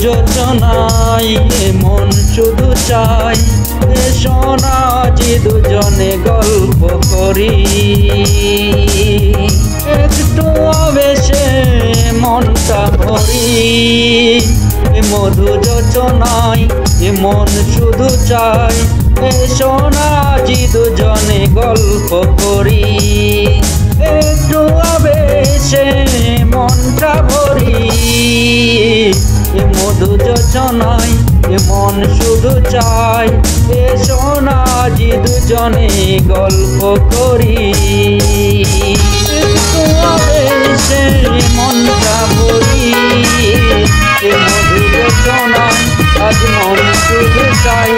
যোজনায় মন শুধু চাই সোনা যে দুজনে গল্প করি একটু আবেশে মনটা ভরি মধু যোজনায় মন শুধু চাই সোনা যে দুজনে গল্প করি একটু আবেশে মনটা ভরি মধু যোজনায় মন শুধু চাই সোনা যে দুজনে গল্প করি একটু আবেশে মনটা ভরি মধু যোজনায় আজ মন শুধু চাই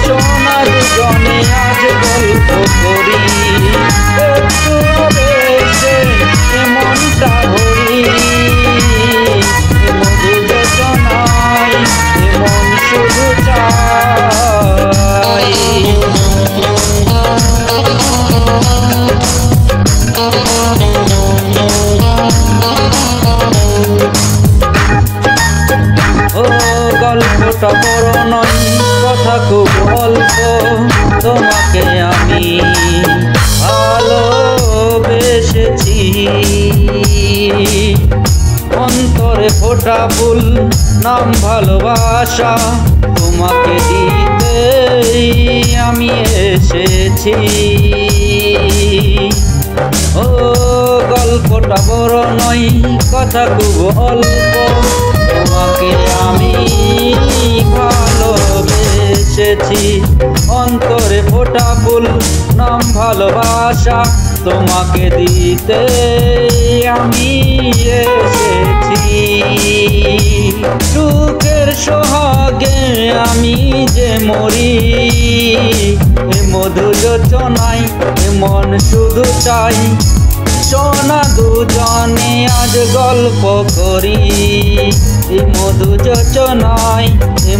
সোনা দুজনে আজ গল্প করি একটু আবেশে মনটা ভরি মধু যোজনায় মন শুধু চাই ও গল্পটা বড় নয় কথা খুব অল্প তোমাকে আমি ভালোবেসেছি অন্তরে ফোটা ফুল নাম ভালোবাসা তোমাকে দিতে আমি এসেছি ও গল্পটা বড় নয় কথা খুব অল্প তোমাকে আমি ভালোবেসেছি অন্তরে ফোটা ফুল নাম ভালোবাসা তোমাকে দিতে আমি এসেছি সুখের সোহাগে আমি যে মরি মধু যোজনায় মন শুধু চাই সোনা দুজনে আজ গল্প করি মধু যোজনায়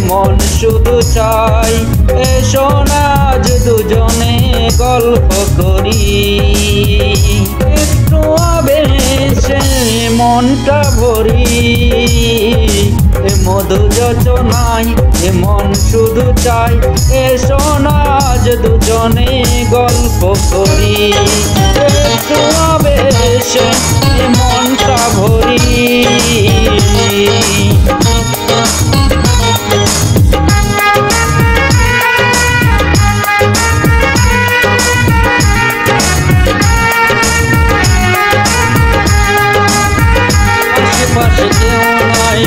মন শুধু চাই সোনা আজ দুজনে গল্প করি একটু আবেশে মনটা ভরি মধু যোজনায় মন শুধু চাই সোনা আজ দুজনে গল্প করি একটু আবেশে মনটা ভরি আশেপাশে কেউ নাই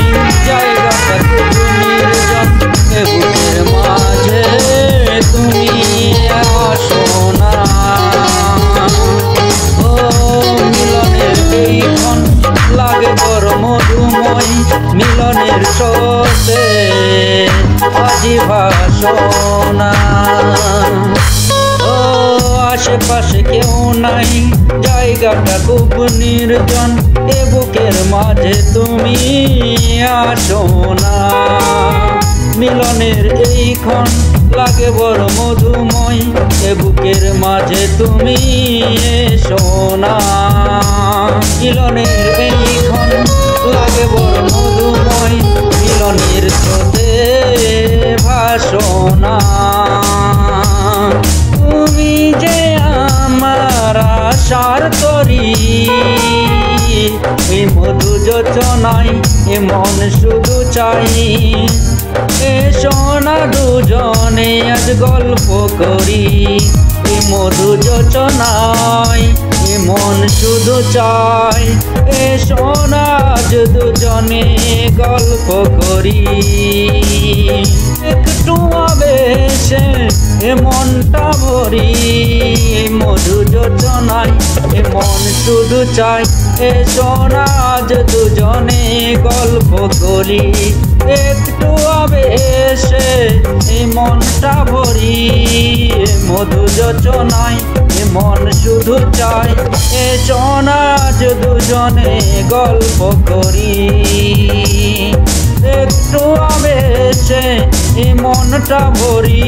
জায়গাটা খুব নির্জন বুকের মাঝে তুমি আসো না ও মিলনের এইক্ষণ লাগে বড় মধুময় মিলনের স্রোতে আজি ভাসনা ও আশেপাশে কেউ নাই জায়গাটা খুব নির্জন এ বুকের মাঝে তুমি আসো না মিলনের এইক্ষণ লাগে বড় মধুময় এ বুকের মাঝে তুমি এসো না মিলনের এইক্ষণ লাগে বড় মধুময় মিলনের স্রোতে ভাসনা তুমি যে আমার আশার তরি এই মধু যোজনায় মন শুধু চাই সোনা দুজনে আজ গল্প করি মধু যোজনায় মন শুধু চাই সোনা আজ দুজনে গল্প করি একটু আবেশে মনটা ভরি মধু যোজনায় মন শুধু চাই সোনা আজ দুজনে গল্প করি একটু আবেশে মনটা ভরি মধু যোজনায় মন শুধু চাই সোনা আজ দুজনে গল্প করি একটু আবেশে মনটা ভরি।